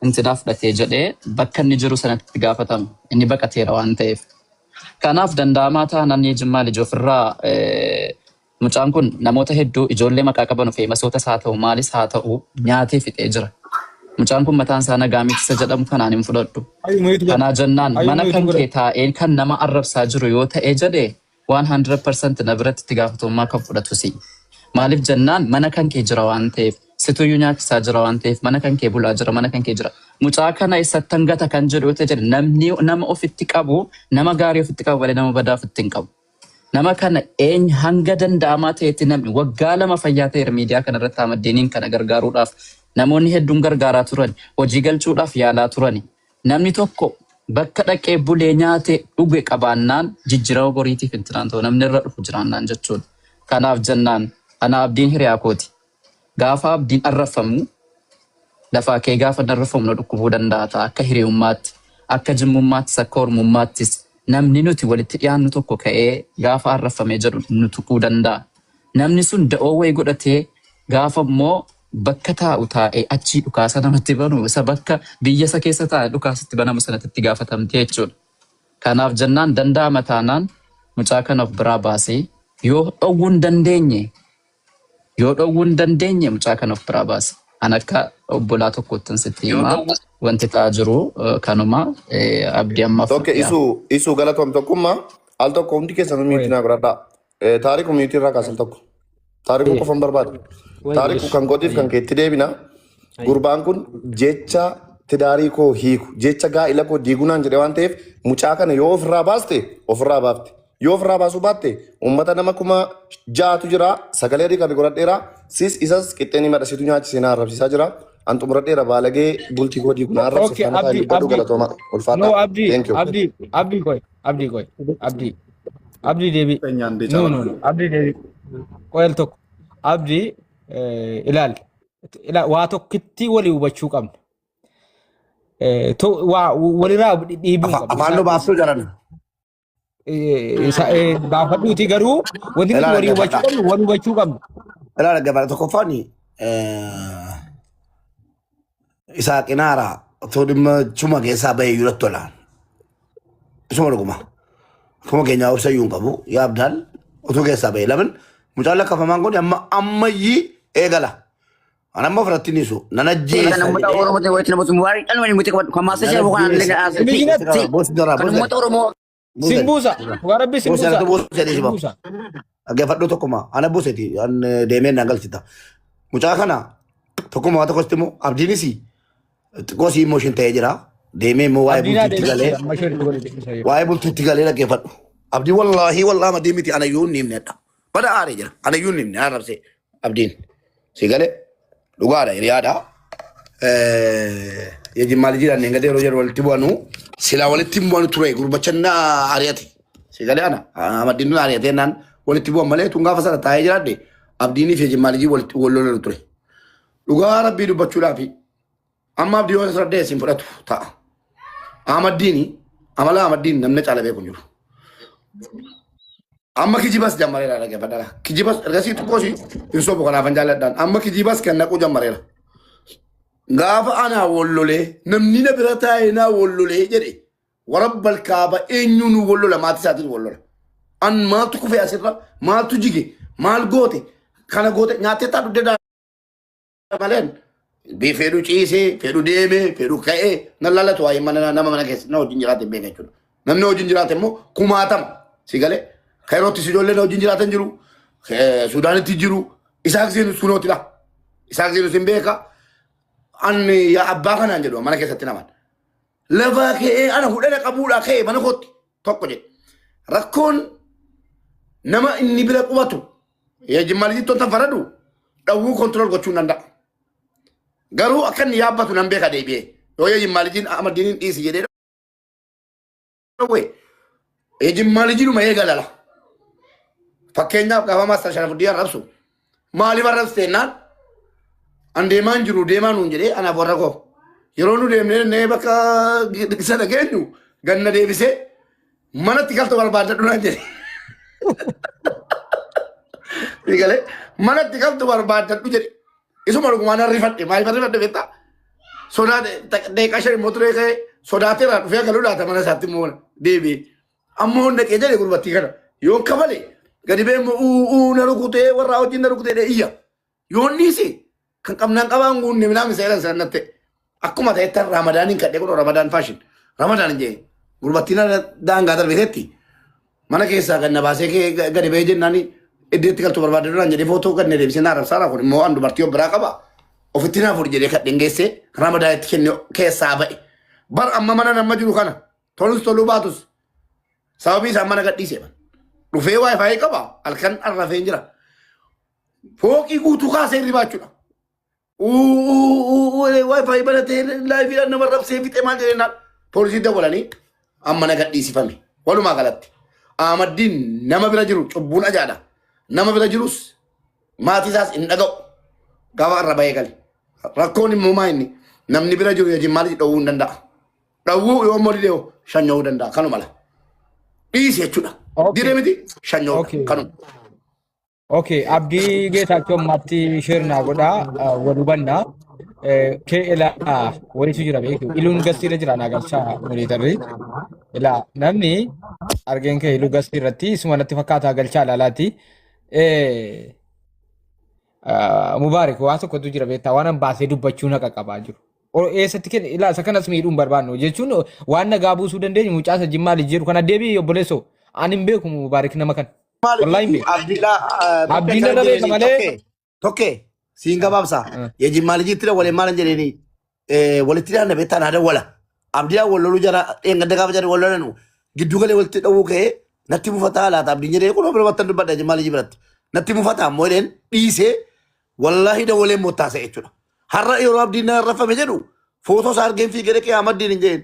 intidaaf dhatee jedhee bakka inni jiru sanatti gaafatamu inni baqateera waan ta'eef. Kanaaf danda'amaa taanaan Jimmaa Lijoo ofirraa mucaan kun namoota hedduu ijoollee maqaa qaban feemasoota haa ta'u maalis haa ta'u nyaatee fixee jira. Mucaan kun mataan isaa nagaa mitisa jedhamu kanaan hin fudhadhu. Kanaa jennaan mana kan kee taa'ee kan nama arrabsaa jiru yoo ta'ee jedhee 100% na biratti itti gaafatamummaa kan fudhatu si. Maaliif jennaan mana kan kee jira waan ta'eef situyyuu nyaachisaa jira waan ta'eef mana kan kee bulaa jira mana kan kee jira. Mucaa kana eessatti hangata kan jedhu yoo ta'e namni nama ofitti qabu nama gaarii ofitti qabu malee nama badaa ofitti hin qabu. Nama kana eenyu hanga danda'amaa ta'etti namni waggaa 2 fayyaa ta'eera miidiyaa kanarratti Ahmaddiiniin kana gargaaruudhaaf namoonni hedduun gargaaraa turan hojii galchuudhaaf yaalaa turani. Namni tokko bakka dhaqee bulee nyaatee dhuge qabaannaan jijjiirama boriitiif intinaan ta'u namni irra dhufu jiraannaan jechuudha. Kanaaf jennaan ana abdiin hiriyaa kooti. Gaafa abdiin arrafamu lafaa kee gaafa arrafamu na dhukkubuu danda'a ta'a akka hiriyummaatti akka jimmummaattis akka ormummaattis namni nuti walitti dhiyaannu tokko ka'ee gaafa arrafamee jedhu nu tuquu danda'a. Namni sun da'oo wayii godhatee gaafa immoo bakka taa'u taa'ee achii dhukaasa namatti banu isa bakka biyya isa keessa taa'e dhukaasatti banamu sanatti itti gaafatamte jechuudha. Kanaaf jennaan danda'ama taanaan mucaa kana of biraa baasee yoo dhowwuu hin dandeenye mucaa kana of biraa baase. An akka obbolaa tokkottan sitti himaa wanti ta'aa jiru kanuma abdii ammaaf. Tokko isu galatoom tokkummaa al tokko hundi keessan miitii naa godhadhaa. Taariku miitii irraa kaasan tokko. Taariku qofan barbaada. Taariku kan gootiif kan keetti deebina. Gurbaan kun jecha tidaarii koo hiiku jecha gaa'ila koo diigunaan jedhe waan ta'eef mucaa kana yoo ofirraa baaste ofirraa baafte. Yoo ofirraa baasuu baatte uummata nama 6,000 jira sagalee adii kan godhadheera sis isas qixxeenii madhasiitu nyaachisee na arrabsiisaa jira. Antu muradheera baalagee bultii koo diigunaa arrabsiifama taa'ee dubbadhu galatooma ulfaadha. Abdii deebii. Abdii deebii. Qoyal tokko. Abdii ilaal. Waa tokkitti walii hubachuu qabna. Walirraa dhiibuu qabna. Afaan nu baasuu jaran. Baafadhuuti garuu wanti nuti walii hubachuu qabna. Ilaala gabara tokkoffaan isaa qinaaraa otoo dhimma chuma keessaa bahee yuuratti tolaan. Isuma dhuguma. Kuma keenyaa obsa yuun qabu yaabdaan otoo keessaa bahee laman mucaan lakkafamaan kun ammayyii eegala. Ana amma fudhatti nisu nana jeessa. Kan uummata Oromoo ta'e walitti namoota muwaarii dhalma ni muti kan maasa ishee bukan kan uummata Oromoo. Simbuusa. Warabbi simbuusa. Aggeeffadhoo tokkuma ana buuseti an deemee na galchita. Mucaa kana tokkuma waa tokkosti immoo abdiinis xiqqoo si immoo ishin ta'ee jira. Deemee immoo waa'ee bultiitti galee. Waa'ee bultiitti galee dhaggeeffadhu. Abdii wallaahi madii miti ana iyyuu hin himnedha. Bada aaree jira. Ana iyyuu hin himne ana rabsee abdiin. Si galee dhugaadha hiriyaadha. Jimmaa Lijiidhaan engadee yeroo jedhu walitti bu'anu silaa walitti bu'anu ture gurbachannaa ari'ate. Si galee ana maddiin ari'atee naan walitti bu'an malee tun gaafa sana taa'ee jiraadde abdiinii fi Jimmaa Lijii wal lolan ture. Dhugaa rabbii dubbachuudhaaf amma abdii yoo isa deessin fudhatu ta'a. Amala Ahmaddiin namni caala beeku jiru. Amma kijibas jammareera dhaggeeffadhaa. Kijibas ergasii xiqqoosi hin sobu kanaafan jaalladhaan. Amma kijibas kan naquu jammareera. Gaafa anaa wallolee namni na bira taa'ee naa wallolee jedhe warabbal kaaba eenyuun wallola maatii isaatiin wallola. An maaltu kufee asirra maaltu jige maal goote kana goote nyaattee taa'u deddaa maleen fedhu ciisee fedhu deemee fedhu ka'ee nan lallatu waa'ee nama mana keessa na wajjin jiraate beeka jechuudha. Namni wajjin jiraate immoo 10,000 si galee Kairootti ijoollee na wajjin jiraatan jiru Suudaanitti jiru Isaak Zeenus kunootidha. Isaak Zeenus hin beeka. Anni yaa abbaa kanaan jedhu mana keessatti naman. Lafa ka'ee ana hudhana qabuudhaa ka'ee mana kootti tokko jedhe. Rakkoon nama inni bira qubatu Jimmaa Lijii tontan faradu dhawwuu kontirool gochuu danda'a. Garuu akka inni yaabbatu nan beeka deebi'ee yoo Jimmaa Lijiin Ahmaddiiniin dhiisi jedhee dhawwee Jimmaa Lijiinuma eegalala. Fakkeenyaaf gaafa Maastar Sharafuddin arrabsu maaliif arrabsiteennaan an deemaan jiru deemaan nuun jedhee anaaf warra koo yeroo nu deemnee bakka sana geenyu ganna deebisee manatti galtu barbaadadhu naan jedhe. Manatti galtu barbaadadhu jedhe. Isuma dhugumaan rifadhe maaliif rifadhe beektaa? sodaa deeqa shan motoree ka'e sodaatee irraa dhufee galuu laata mana isaatti immoo deebi'e. Ammoo naqee jedhe gurbattii kana yoon kabale gadi bee na rukutee warraa wajjin na rukutee iyya yoon dhiise kan qabnaan qabaan guunne minaa miseeran sannatte akkuma ta'ettan ramadaaniin kadhee godhu ramadaan faashin ramadaan jee gurbattiin daangaa darbeetetti mana keessaa ganna baasee gadi bee jennaani iddeetti galtu barbaade duraan jedhee footoo ganne deebisee naa rabsaara kun immoo an dubartii biraa qaba ofitti naa fuudh jedhee kadheen geessee ramadaan itti kenne keessaa ba'e bar amma mana nama jiru kana tolus toluu baatus sababii isaan mana gadhiisee dhufee waayifaayi qaba halkan arrafeen jira fooqii guutuu kaasee hirribaachuudha. Waayifaayi baratee laayifiidhaan nama rabsee fixee maal jedheenaan poolisii dabalanii amma na gadhiisifame walumaa galatti Ahmaddiin nama bira jiru cubbuun ajaadha nama bira jirus maatii isaas hin dhaga'u gaafa arra bahee gale rakkoon immoo maa inni namni bira jiru yookiin maaliif dhowwuu hin danda'a dhowwuu yoo molii dhiyoo shanya'uu danda'a kanuma la dhiisi jechuudha diree miti shanya'uu kanuma. Okay, Abdi Geetaachoo Matti Shirna godha walubanna ke ila wali su jira beeku ilun gasira jira na galcha militarri ila namni argen ke ilu gasirratti sumanatti fakkaata galcha lalati Mubarak waa tokko tu jira beektaa waan baasee dubbachuu na qaqqabaa jiru. Eessatti kenna ila isa kanas miidhuun barbaannu jechuun waan nagaa buusuu dandeenyu mucaasa jimmaa lijjiiru kana deebii obboleessoo ani hin beeku Mubarak nama kan. Abdiila dabe kamalee tokke siin gabaabsa yejimmaa lijjiittira waliin maalan jedheni walitti dhaanna beektaan haada wala abdiila wallolu jara gadda gaafa jara wallolanu giddu galee walitti dhawuu ka'ee natti mufataa laata abdiin jedhee kun obira battan dubbadha yejimmaa lijjii biratti natti mufataa ammoo jedheen dhiisee wallahi da waleen mottaasa jechuudha. Har'a yeroo abdiin rafame jedhu footoo isaa argeen fiigee dhaqee Ahmaddiin hin jedheen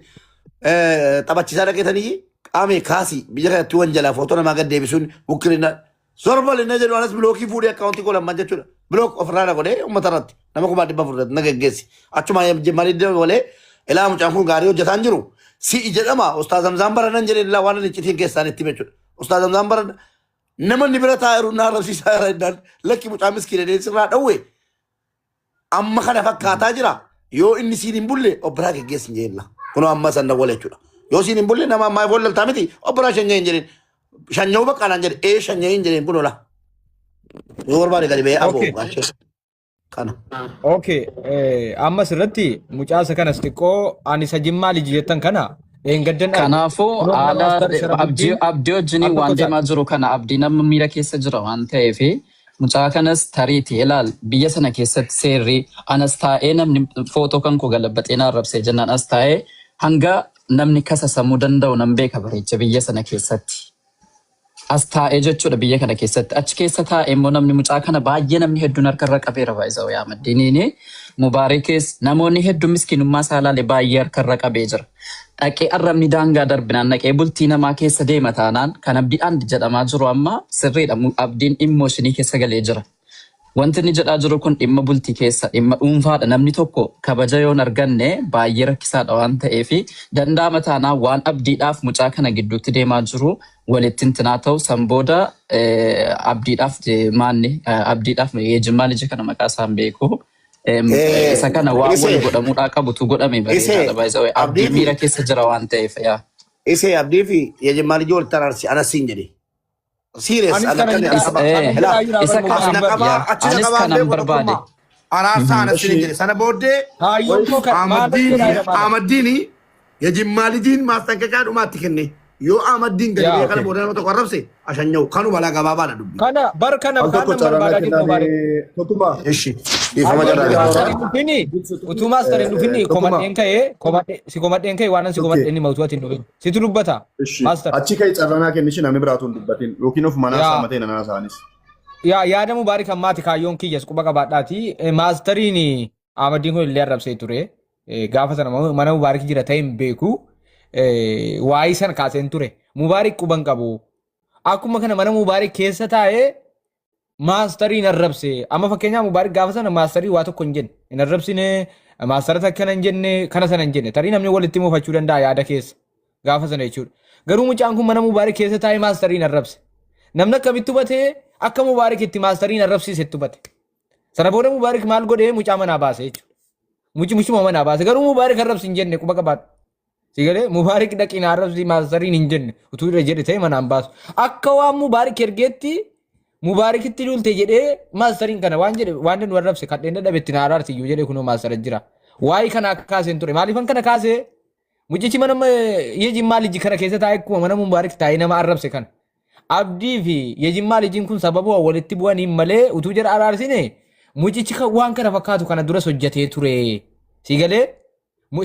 taphachiisaa dhaqeetanii qaamee kaasii biyya kanatti wanjalaa footoo namaa gad deebisuun bukkirinnaan sorba linna jedhu anas bilookii fuudhee akkaawuntii godhaman jechuudha. Bilook ofirraa godhee uummata irratti nama kumaa dhibba fudhate na geggeessi. Achuma jimmalii dabalee ilaa mucaan kun gaarii hojjetaan jiru si'i jedhama Ustaaz Zamzaan Baranan jedhee ilaa waan iccitiin keessaan itti jechuudha. Ustaaz Zamzaan Baranan namoonni bira taa'eeru naa rabsiisaa jira jennaan lakki mucaa miskiina deessirraa dhawwe amma kana fakkaataa jira yoo inni siin hin bulle obbiraa geggeessin jeenna kunoo amma san dawwala jechuudha. Yoo siin hin bulle nama ammaa boollaltaa miti obbiraa shanyee hin jedhin shanyoo baqqaanaan jedhe shanyee hin jedhin kunoo la yoo barbaade gadi ba'ee aboo gaachee kana. Okay, ammas irratti mucaasa kanas xiqqoo ani isa jimmaa liji jettan kana Kanaafuu abdii wajjinii waan deemaa jiru kana abdii nama miira keessa jira waan ta'eef mucaa kanas tariiti ilaal biyya sana keessatti seerri anas taa'ee namni footoo kan koo galabbaxee na arrabsee jennaan as taa'ee hanga namni kasasamuu danda'u nan beeka bareecha biyya sana keessatti. As taa'ee jechuudha biyya kana keessatti achi keessa taa'ee immoo namni mucaa kana baay'ee namni hedduun harkarra qabeera baay'isa'u Ahmaddiiniini Mubaarakees namoonni hedduun miskiinummaa isaa ilaalee baay'ee harkarra qabee jira. Dhaqee arrabni daangaa darbinaan dhaqee bultii namaa keessa deema taanaan kan abdiin jedhamaa jiru amma sirriidha abdiin immooshinii keessa galee jira. Wanti inni jedhaa jiru kun dhimma bultii keessa dhimma dhuunfaadha namni tokko kabaja yoon arganne baay'ee rakkisaadha waan ta'eef danda'ama taanaa waan abdiidhaaf mucaa kana gidduutti deemaa jiru walitti hintinaa ta'u san booda abdiidhaaf jimmaa liji kana maqaa isaan beeku. Isa kana waan wal godhamuudhaa qabutu godhame bareedaadha baay'isawee abdii miira keessa jira waan ta'eef yaa. Isee abdii fi yejimmaa lijii walitti araarsi anas siin jedhe. Serious isa kanan barbaade. Araarsaa anas siin jedhe sana booddee Ahmaddiin yejimmaa lijiin maastanqaqaa dhumaatti kenne. Yoo Ahmaddiin gadi ba'ee kana booda nama tokko arrabse ashanya'u kanuma laa gabaabaadha dubbi. Kana bar kana barbaadaa jiru baare. Tokkummaa. Eshi. Ifama jarraa. Utumaas ta'e dhufinni komadheen ka'ee si komadheen ka'ee waan si komadheen ni mawtuutti hin dhufin. Situ dubbata. Maastar. Achi ka'e carranaa kennishi namni biraatu hin dubbatin yookiin of manaa saamatee nanaa isaanis. Yaada Mubaarak ammaati kaayyoon kiyyas quba qabaadhaati. Maastariin Ahmaddiin kun illee arrabsee ture. Gaafa sana mana Mubaarak jira ta'e hin beeku. Waa'ee sana kaaseen ture. Mubaarak quban qabu. Akkuma kana mana Mubaarak keessa taa'ee maastariin arrabse. Amma fakkeenyaaf Mubaarak gaafa sana maastarii waa tokko hin jenne. Hin arrabsine maastarata akkana hin jenne kana sana hin jenne. Tarii namni walitti muufachuu danda'a yaada keessa. Gaafa sana jechuudha. Garuu mucaan kun mana Mubaarak keessa taa'ee maastariin arrabse. Namni akkamitti hubatee akka Mubaarak itti maastariin arrabsiise itti hubate. Sana booda Mubaarak maal godhee mucaa manaa baase jechuudha. muci mana baase garuu mubaarik arrabsi hin jenne quba qabaadhu. Sigalee mubaarik dhaqin arrabsi maastariin hin jenne utuu irra jedhe ta'e manaan baasu. Akka waan mubaarik ergeetti mubaarikitti duulte jedhee maastariin kana waan jedhe waan nu arrabse kadheen dadhabetti na araarsiyyuu jedhee kunoo maastara jira. Waa'ee kana akka kaaseen ture maaliifan kana kaasee mucichi mana Yejimmaa Liji kana keessa taa'e akkuma mana mubaarik taa'ee nama arrabse kana. Abdii fi Yejimmaa Lijiin kun sababa walitti bu'aniin malee utuu jira araarsine mucichi waan kana fakkaatu kana duras hojjetee ture. Sigalee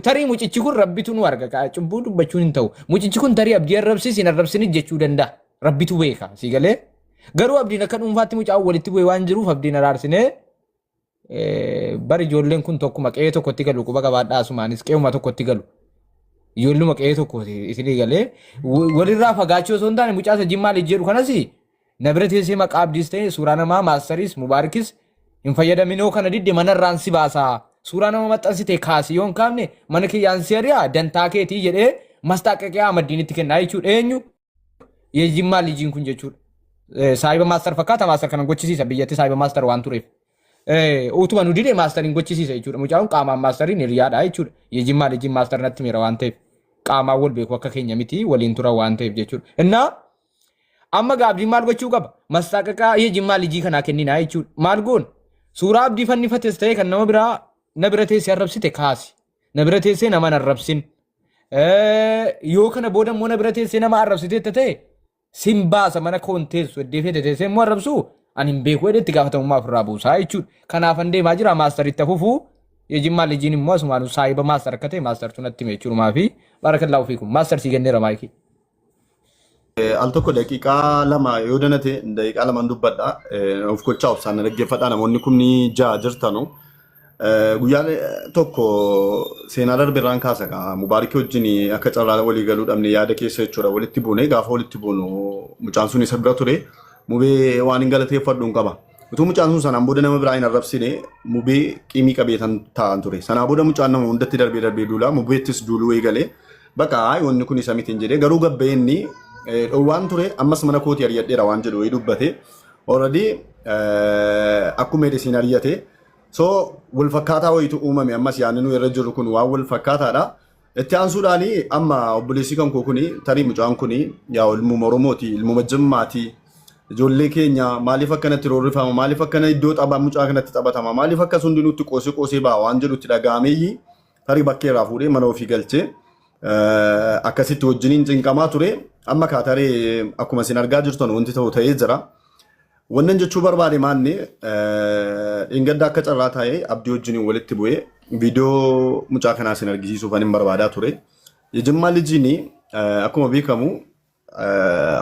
tarii mucichi kun rabbitu nu arga cubbuu dubbachuun hin ta'u. Mucichi kun tarii abdii arrabsis hin arrabsinis jechuu danda'a. Rabbitu beeka. Sigalee garuu abdiin akka dhuunfaatti mucaa walitti bu'ee waan jiruuf abdiin araarsinee bari ijoolleen kun tokkuma qe'ee tokkotti galu quba qabaadhaa asumaanis qe'uma tokkotti galu. Ijoolluma qe'ee tokkooti isinii galee walirraa fagaachuu osoo hin taane mucaa Yejimmaa Liji jedhu kanas na bira teessee maqaa abdiis ta'e suuraa namaa maastariis mubaarikis hin fayyadaminoo kana didde manarraan si baasaa. Suuraa nama maxxansite kaasii yoo hin kaafne mana kiyyaan si ari'aa dantaa keetii jedhee mastaaqaqee Ahmadiinitti kennaa jechuudha. Eenyu Yejimmaa Lijiin kun jechuudha. Saayiba maastar fakkaata maastar kana gochisiisa biyyatti saayiba maastar waan tureef. Utuma nu dide maastariin gochisiisa jechuudha. Mucaan qaamaan maastariin hiriyaadha jechuudha. Yejimmaa Lijiin maastar natti mira waan ta'eef qaamaan wal beeku akka keenya miti waliin tura waan ta'eef jechuudha. Innaa amma gaabdiin maal gochuu qaba? Mastaaqaqaa Yejimmaa Lijii kanaa kenninaa jechuudha. Maal goon? Suuraa abdii fannifates ta'e kan nama biraa na bira teessee arrabsite kaasi. Na bira teessee nama arrabsin. Yoo kana booda immoo na bira teessee nama arrabsite ta'e sin baasa mana koonteessu eddeefete teessee immoo arrabsu ani hin beeku edhetti gaafatamummaa ofirraa buusaa jechuudha. Kanaafan deemaa jira maastaritti fufuu Yejimmaa Lijiin immoo asumaan saayiba maastar akka ta'e maastartu natti hime jechuudha fi barakallaahu fiikum maastar sii kenneera maayikii. Al tokko daqiiqaa lama yoo danate daqiiqaa lama dubbadha. Of gochaa obsaan dhaggeeffadha namoonni kumni ja'a jirtanu. Guyyaan tokko seenaa darbirraan kaasa Mubaarik wajjin akka carraa walii galuu dhabne yaada keessa jechuudha walitti buune gaafa walitti buunu mucaan sun isa bira ture mubee waan hin galateeffadhu hin qaba. Utuu mucaan sun sanaan booda nama biraa hin arrabsine mubee qimii qabeetan ta'an ture. Sanaa booda mucaan nama hundatti darbee duula mubeettis duuluu eegalee bakka wanni kun isa mitiin jedhee garuu gabbeenni waan ture ammas mana kootii ari'adheera waan jedhu dubbate already akkuma edisiin ari'ate. So wal fakkaataa wayitu uumame ammas yaadnu irra jiru kun waan wal fakkaataadha. Itti aansuudhaani amma obboleessi kan koo kuni tarii mucaan kuni yaa ilmuma Oromooti ilmuma Jimmaati. Ijoollee keenya maaliif akkanatti roorrifama maaliif akkana iddoo taphaa mucaa kanatti taphatama maaliif akkas hundi nutti qoosee baa waan jedhutti dhaga'ameeyyi tarii bakkeerraa fuudhee mana ofii galchee akkasitti wajjiniin cinqamaa ture. Amma kaataree akkuma isin argaa jirtan wanti ta'u ta'ee jira. Wannan jechuu barbaade maanne dhingadda akka carraa taa'ee abdii wajjiniin walitti bu'ee viidiyoo mucaa kanaa isin argisiisuuf ani barbaadaa ture. Yejimmaa Lijiin akkuma beekamu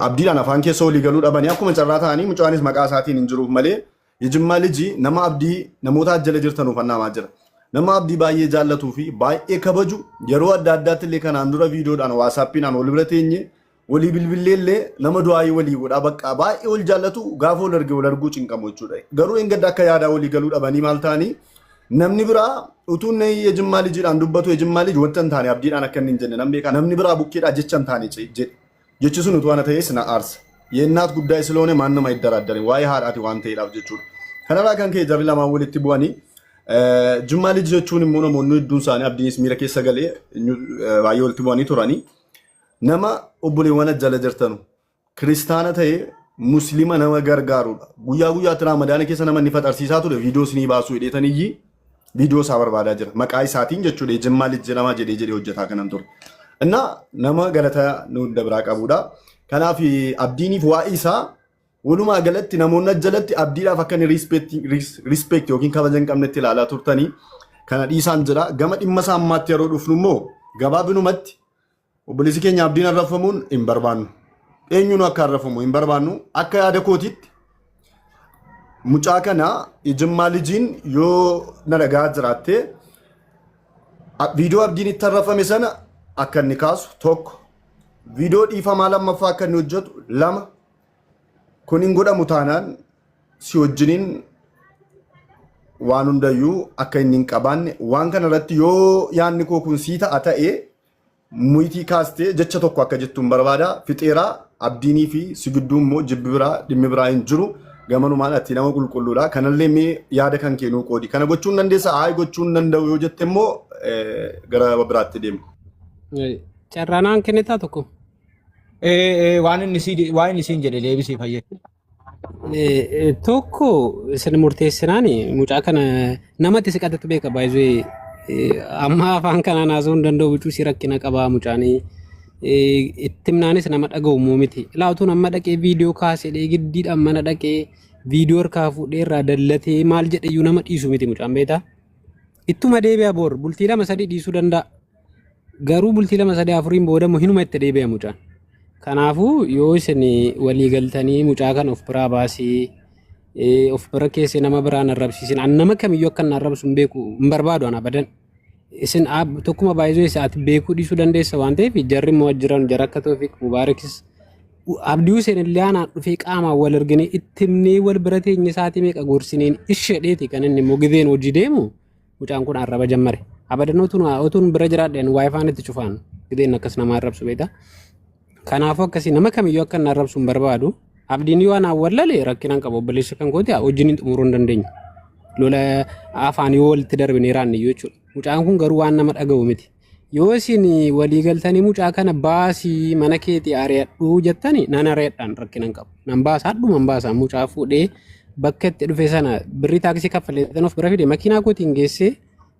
abdiidhaan afaan keessa walii galuu dhabanii akkuma carraa ta'anii mucaanis maqaa isaatiin hin jiruuf malee Yejimmaa Lijii nama abdii namoota ajjala jirtanuuf annaamaa jira. Nama abdii baay'ee jaallatuu fi baay'ee kabaju yeroo adda addaatti illee kanaan dura viidiyoodhaan waasaappiidhaan wal bira teenye walii bilbileellee nama du'aayii walii godhaa bakka baay'ee wal jaallatu gaafa wal arge wal arguu cinqamu jechuudha. Garuu engadda akka yaadaa walii galuu dhabanii maal ta'anii namni biraa utuu inni Yejimmaa Lijiidhaan dubbatu Yejimmaa Liji wanta hin taane abdiidhaan akka inni hin jenne nan beeka namni biraa bukkeedhaa jecha hin taane jedhe jechi sun utuu ana ta'es na aarsa. Yennaat guddaa isiloone maan nama iddaraaddarin waa'ee haadhaati waan ta'eedhaaf jechuudha. Kanarraa kan ka'e jarri lamaan walitti bu'anii Yejimmaa Liji jechuun immoo namoonni hedduun isaanii abdiinis miira keessa galee baay'ee walitti bu'anii turanii. Nama obboleewwan ajjala jirtanu kiristaana ta'ee muslima nama gargaarudha. Guyyaa guyyaatti ramadaana keessa nama inni faxarsiisaa ture viidiyoo isinii baasuu hidheetanii viidiyoo isaa barbaadaa jira. Maqaa isaatiin jechuudha Yejimmaa Liji nama jedhee hojjetaa kanan ture. Innaa nama galataa nu dabraa qabudha. Kanaaf abdiiniif waa'ee isaa walumaa galatti namoonni ajjalatti abdiidhaaf akka inni rispeekt yookiin kabaja hin qabnetti ilaalaa turtanii kana dhiisaan jira. Gama dhimma isaa ammaatti yeroo dhufnu immoo gabaabinumatti obboleessi keenya abdiin arrafamuun hin barbaannu. Eenyuun akka arrafamu hin barbaannu. Akka yaada kootiitti mucaa kana Yejimmaa Lijiin yoo na dhagaa jiraatte viidiyoo abdiin itti arrafame sana akka inni kaasu tokko. Viidiyoo dhiifamaa lammaffaa akka inni hojjetu lama. Kun hin godhamu taanaan si wajjiniin waan hundayyuu akka inni hin qabaanne waan kana irratti yoo yaadni koo kun sii ta'a ta'ee muyitii kaastee jecha tokko akka jettuun barbaada. Fixeeraa abdiinii fi si gidduu immoo jibbi biraa dhimmi biraa hin jiru. gamanu maalatti nama qulqulluudha. Kanallee mee yaada kan kennuu qoodi. Kana gochuun dandeessa haa gochuun danda'u yoo jette immoo gara biraatti deemu. Carraanaan kennitaa tokko. Waan inni siin jedhe deebisee fayyadu. Tokko isin murteessinaan mucaa kana namatti siqatatti beeka baay'ee amma afaan kanaan haasa'uu hin danda'u bicuu si rakkina qabaa mucaanii ittimnaanis nama dhaga'u miti. Laatuun amma dhaqee viidiyoo kaasee giddiidhaan mana dhaqee viidiyoo harkaa fuudhee irraa dallatee maal jedhayyuu nama dhiisu miti mucaan beektaa. Ittuma deebi'a boor bultii 2-3 dhiisuu danda'a. Garuu bultii 2-3-4 booda hinuma itti deebi'a mucaan. Kanaafuu yoo isin walii galtanii mucaa kan of biraa baasii of bira keessee nama biraan arrabsiisin nama kamiyyuu akka hin arrabsu hin beeku hin barbaadu ana abadan. Isin tokkuma baay'ee isaati beekuu dhiisuu dandeessa waan ta'eef jarri immoo jiran jara akka Toofiq Mubaarakis abdii Hussein illee aanaan dhufee qaamaan wal argine itti himnee wal bira teenye isaatii meeqa gorsineen ishedheeti kan inni immoo gideen hojii deemu mucaan kun arraba jammare. Abadan otuun bira jiraadheen waayifaan itti cufaan gideen akkas nama arrabsu beektaa. Kanaafuu akkasii nama kamiyyuu akka hin arrabsu hin barbaadu. Abdiin yoo anaan wallalee rakkinaan qabu obboleessa kan kooti hojiin xumuruu hin dandeenyu. Lola afaan yoo walitti darbinee raanne jechuudha. Mucaan kun garuu waan nama dhaga'u miti. Yoo isin walii galtanii mucaa kana baasii mana keetii ari'adhuu jettanii nan ari'adhaan rakkinaan qabu. Nan baasa mucaa fuudhee bakka itti dhufe sana birrii taaksii kaffaleetan of bira fide makiinaa kootiin geessee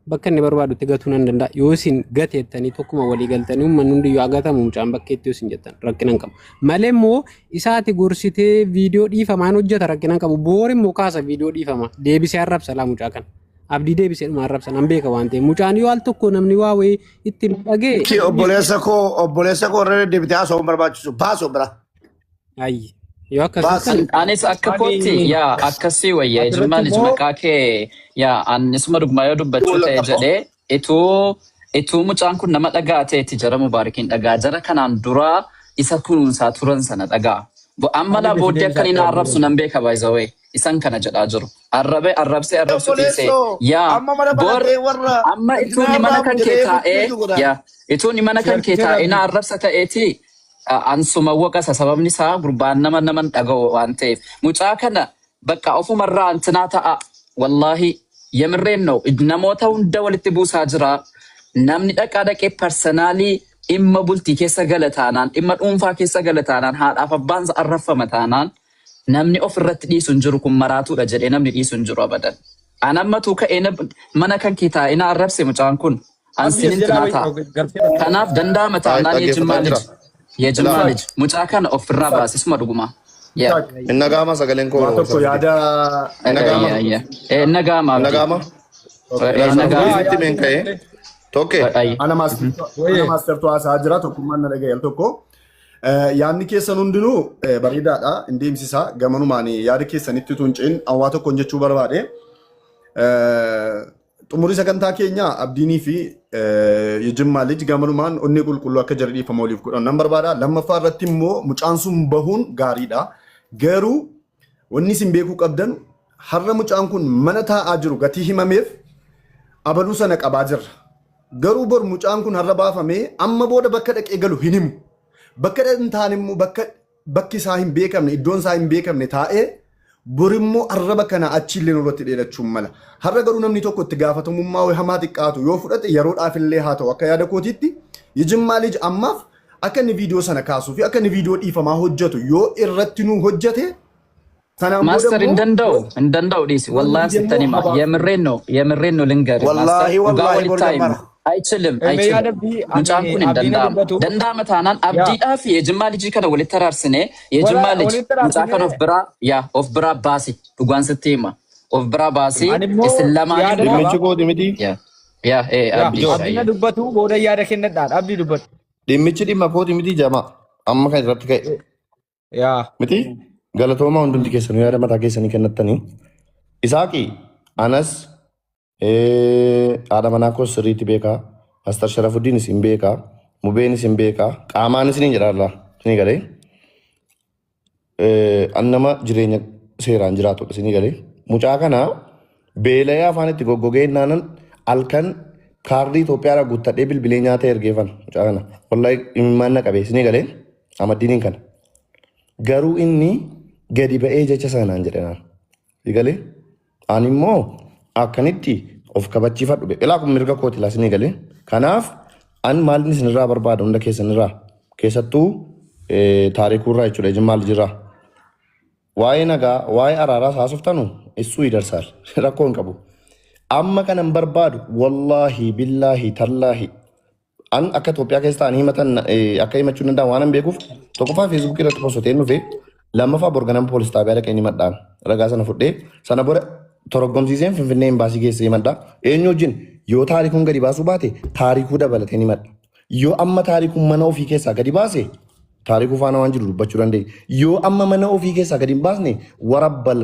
bakka inni barbaadutti gatuu nan danda'a. Yoo isin gateettanii tokkuma walii galtanii uummanni hundiyyuu agatamu mucaan bakka itti isin jettan rakkinaan qabu. Malee immoo isaati gorsitee viidiyoo dhiifamaan hojjeta rakkinaan qabu. Boori immoo kaasa viidiyoo dhiifama deebisee arrabsa laa mucaa kana. Abdii deebisee dhuma arrabsa nan beeka waan ta'eef mucaan yoo al tokko namni waa wayii itti dhagee. Ki obboleessa koo irra deebitee haasa'uun barbaachisu baasoo bira. Ayyi. Yoo akkasii anis akka kootti yaa akkasii wayyaa ijummaan maqaa kee yaa anisuma dhugumaa yoo dubbachuu ta'e jedhee ituu mucaan kun nama dhagaa ta'etti jara Mubaarakiin dhagaa jara kanaan dura isa kunuunsaa turan sana dhagaa. Amma laa booddee akka inni arrabsu nan beeka baay'ee isan kana jedhaa jiru. Arrabsee dhiisee yaa amma ituu ni mana kan kee taa'ee yaa ituu ni mana kan kee taa'ee na arrabsa ta'eeti. Ansuma waqasa sababni isaa gurbaan nama dhaga'u waan ta'eef mucaa kana bakka ofumarraa antinaa ta'a wallahi yemirreen no namoota hunda walitti buusaa jira namni dhaqee parsanaalii dhimma bultii keessa galataanaan dhimma dhuunfaa keessa galataanaan haadhaaf abbaan arrafama taanaan namni ofirratti dhiisu hin jiru kun maraatuudha jedhee namni dhiisu hin jiru abadan. Anammatu ka'ee mana kan kee taa'ee na arrabse mucaan kun ansinin tinaa ta'a. Kanaaf danda'ama taanaan የጅማ ልጅ ሙጫ ካን ኦፍራ ባስ ስማ ዱጉማ እነጋማ ሰገለን ኮ tokko yaada እነጋማ men ka'e tokke ana maastertu haasaa jira tokkummaan na dhaga'e tokko yaadni keessan hundinuu bareedaadha hin deemsisaa gamanumaan yaada keessanitti tunceen awwaa tokkoon jechuu barbaade xumurii sagantaa keenya abdiinii fi የጅማ ልጅ gamanumaan onni qulqulluu akka jarri dhiifama waliif godhan nan barbaada. Lammaffaa irratti immoo mucaan sun bahuun gaariidha. Garuu wanni isin beekuu qabdan har'a mucaan kun mana taa'aa jiru gatii himameef abaluu sana qabaa jirra. Garuu bor mucaan kun har'a baafamee amma booda bakka dhaqee galu hin himu. Bakka dhaqee taa'an immoo bakki isaa hin beekamne iddoon isaa hin beekamne taa'ee borimmoo arraba kana achiillee nurratti dheerachuun mala. Har'a garuu namni tokko itti gaafatamummaa hamaa xiqqaatu yoo fudhate yeroodhaaf illee haa ta'u akka yaada kootiitti የጅማ ልጅ ammaaf akka inni viidiyoo sana kaasuu fi akka inni viidiyoo dhiifamaa hojjetu yoo irratti nu hojjete ማስተር እንደንደው ዲስ ወላሂ ስተኒማ የምሬን ነው ልንገር ማስተር አይችልም ሙጫን ኩን ደንዳማ ታናን አብዲዳፍ የጅማ ልጅ ከነ ወልተራርስኔ የጅማ ልጅ ሙጫ ከነ ኦፍ ብራ ባሲ ዱጓን ስተማ ኦፍ ብራ ባሲ እስላማኒ dimmichi koo dimiti abdiina dubbatu booda yaada kennadhaan abdii dubbatu dimmichi dhimma koo dimiti jama amma kan irratti ka'e miti galatoomaa hundumti keessanuu yaada mataa keessanii kennattanii isaaqi anas haadha manaa koos sirriitti beekaa Pastor Sharafuddin isin beekaa Mubeen isin beekaa qaamaan isin jedhaarraa isin galee annama jireenya seeraan jiraatudha isin galee mucaa kana beela'ee afaanitti goggogee naanan halkan kaardii Itoophiyaa guuttadhee bilbilee nyaata ergeeffan mucaa kana wallahi imimmaan na qabee isin galee amaddiiniin kana garuu inni gadi ba'ee jecha sanaan jedhanaan. Egalee ani immoo akkanitti of kabachiifadhu ilaa kun mirga kooti laasinii galee. Kanaaf an maalin isinirraa barbaada hunda keessanirraa keessattuu taarikuurraa jechuudha jimmaal jirraa. Waa'ee nagaa waa'ee araaraa haasoftanuu isuu idarsaal rakkoo hin qabu. Amma kanan barbaadu wallaahi billaahi tallaahi an akka Itoophiyaa keessa ta'anii himatan akka himachuu danda'an waan hin beekuuf tokkoffaa feesbuukii irratti postoteen dhufe lammaffaa borganama poolis xaabiyaa dhaqee ni madhaan ragaa sana fudhee sana booda torogomsiiseen finfinnee imbaasii geessee madhaa eenyu wajjin yoo taarikuun gadi baasuu baate taarikuu dabalatee ni madha. Yoo amma taarikuun mana ofii keessaa gadi baase taarikuu faana waan jiru dubbachuu dandeenya. Yoo amma mana ofii keessaa gadi hin baasne warabbal